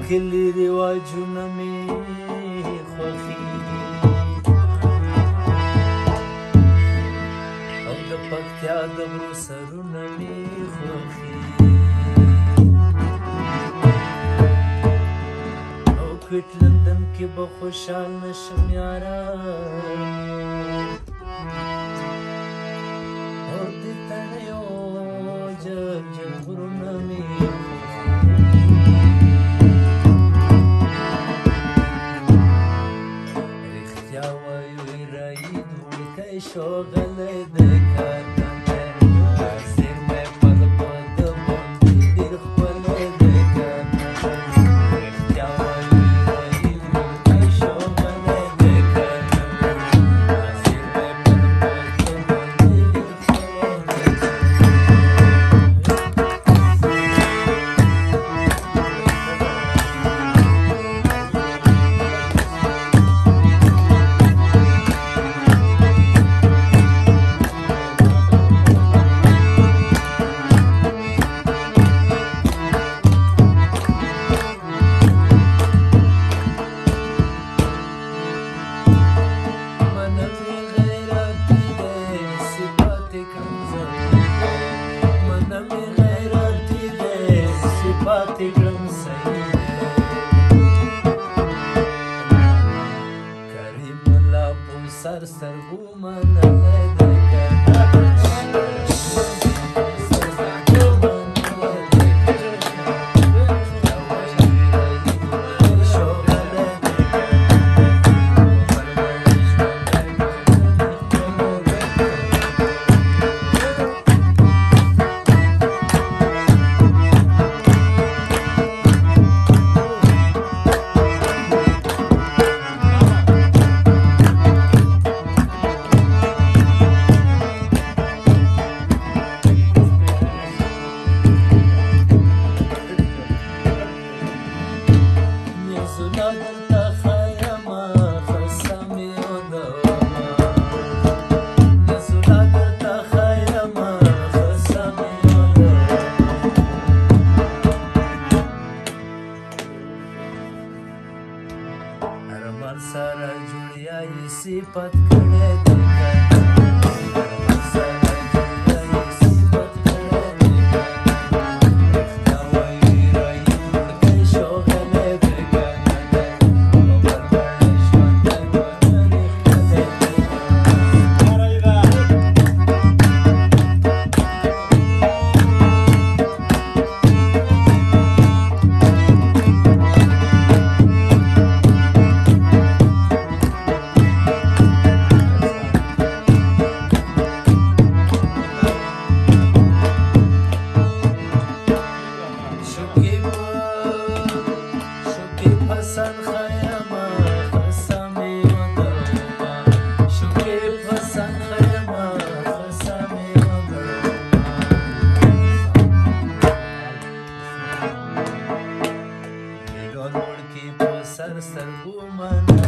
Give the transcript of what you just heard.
کلی رواجونه مې خوښېږي او د پکتیا د غرو سرونه مې خوښېږي او کوټ لندن کې به خوشحال نشم یاره اور د تڼیو جګ جګ غرونه مې رښتیا وایو رایید وړکی شوغلی دی کارنده زیرمې پل په د باندې ډېر ښکلی دی کارنده رښتیا وایو رایید وړکی شوغلی دی کارنده زیرمې پل په د باندې ډېر ښکلی دی پاتې کړم صحیح دی کریم الله په سر سترګو منلی دی ارمان سره جوړیا یې صفت کړی دی ارمان سره جوړیا یې صفت کړی دی رښتیا وایي رایې وړکی شوغلی دی عمر بڼې ژوندی وطن یې ښکلی دی سر سترګو منلی